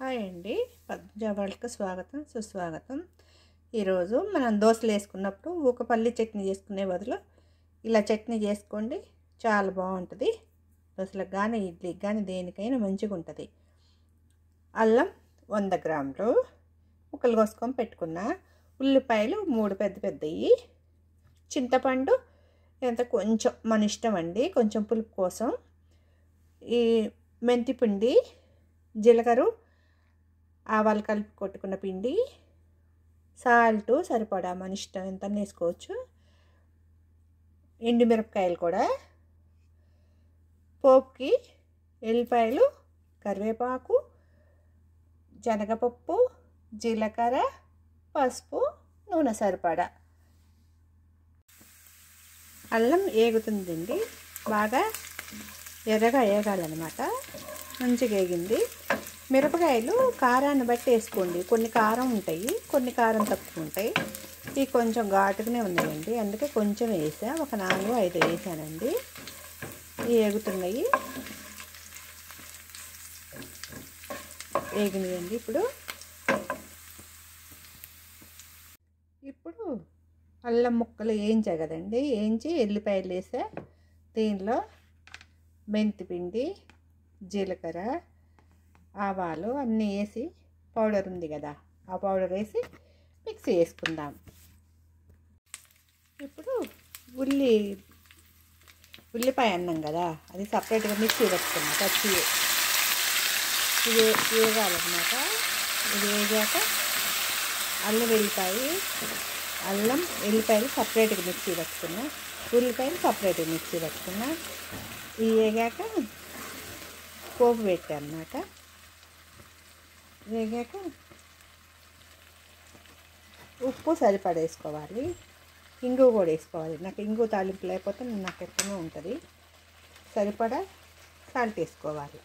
Hi అండి, పద్మజ వాళ్ళకి స్వాగతం సుస్వాగతం. ఈరోజు మనం దోశలు వేసుకున్నప్పుడు ఒక పల్లి చట్నీ చేసుకునే బదులు ఇలా చట్నీ చేసుకోండి, చాలా బాగుంటుంది. దోశలకు కానీ ఇడ్లీకి కానీ దేనికైనా మంచిగా ఉంటుంది. అల్లం 100 గ్రాములు ముక్కలు కోసుకొని పెట్టుకున్న, ఉల్లిపాయలు 3 పెద్ద పెద్దవి, చింతపండు ఎంత కొంచెం మన ఇష్టం అండి, కొంచెం పులుపు కోసం, ఈ మెంతిపిండి, జీలకర్ర, ఆవాలు కలిపి కొట్టుకున్న పిండి, సాల్ట్ సరిపడా మన ఇష్టం ఎంత వేసుకోవచ్చు, ఎండుమిరపకాయలు కూడా, పోపుకి ఎల్లిపాయలు, కరివేపాకు, శనగపప్పు, జీలకర్ర, పసుపు, నూనె సరిపడా. అల్లం ఏగుతుందండి, బాగా ఎర్రగా వేగాలన్నమాట. మంచిగా వేగింది. మిరపకాయలు కారాన్ని బట్టి వేసుకోండి, కొన్ని కారం ఉంటాయి, కొన్ని కారం తక్కువ ఉంటాయి. ఇవి కొంచెం ఘాటుగానే ఉన్నాయండి, అందుకే కొంచెం వేసా, ఒక 4-5 వేసానండి. ఇవి వేగుతున్నాయి, వేగినాయండి. ఇప్పుడు అల్లం ముక్కలు వేయించా కదండి, వేయించి ఎల్లిపాయలు వేసా. దీనిలో మెంతిపిండి, జీలకర్ర, ఆవాలు అన్నీ వేసి, పౌడర్ ఉంది కదా ఆ పౌడర్ వేసి మిక్సీ వేసుకుందాం. ఇప్పుడు ఉల్లిపాయ అన్నం కదా, అది సపరేట్గా మిక్సీ పెట్టుకున్నాం. పచ్చి ఇది వేగాలన్నమాట. ఇది వేగాక అల్లం ఎల్లిపాయలు సపరేట్గా మిక్సీ పెట్టుకున్నా, ఉల్లిపాయలు సపరేట్గా మిక్సీ పెట్టుకున్నా. ఇవి వేగాక పోపు పెట్టా అన్నమాట. వేగాక ఉప్పు సరిపడా వేసుకోవాలి, ఇంగు కూడా వేసుకోవాలి. నాకు ఇంగు తాలింపు లేకపోతే నాకు ఎక్కడో ఉంటుంది. సరిపడా సాల్ట్ వేసుకోవాలి.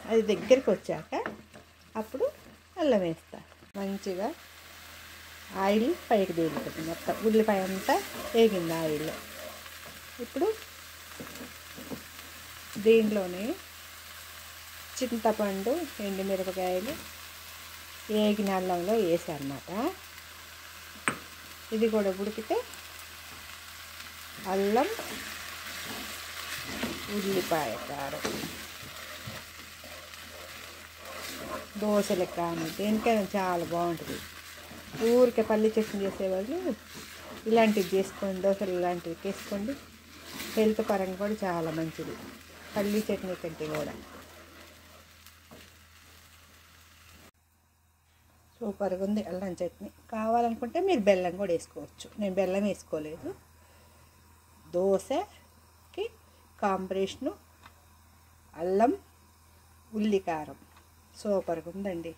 అది దగ్గరికి వచ్చాక అప్పుడు అల్లం వేస్తా. మంచిగా ఆయిల్ పైకి తేలుతుంది, మొత్తం ఉల్లిపాయ అంతా వేగింది ఆయిల్లో. ఇప్పుడు దీంట్లోనే చింతపండు, ఎండుమిరపకాయలు వేగిన అల్లంలో వేసానమాట. ఇది కూడా ఉడికితే అల్లం, ఉల్లిపాయ కారం దోశలకు కానీ దేనికైనా చాలా బాగుంటుంది. ఊరికే పల్లి చట్నీ చేసే బదులు ఇలాంటివి చేసుకోండి, దోశలు ఇలాంటివి చేసుకోండి. హెల్త్ పరంగా కూడా చాలా మంచిది, పల్లి చట్నీ కంటే కూడా. సూపర్గా ఉంది అల్లం చట్నీ. కావాలనుకుంటే మీరు బెల్లం కూడా వేసుకోవచ్చు, నేను బెల్లం వేసుకోలేదు. దోశకి కాంబినేషను అల్లం ఉల్లి కారం సూపర్గా ఉందండి.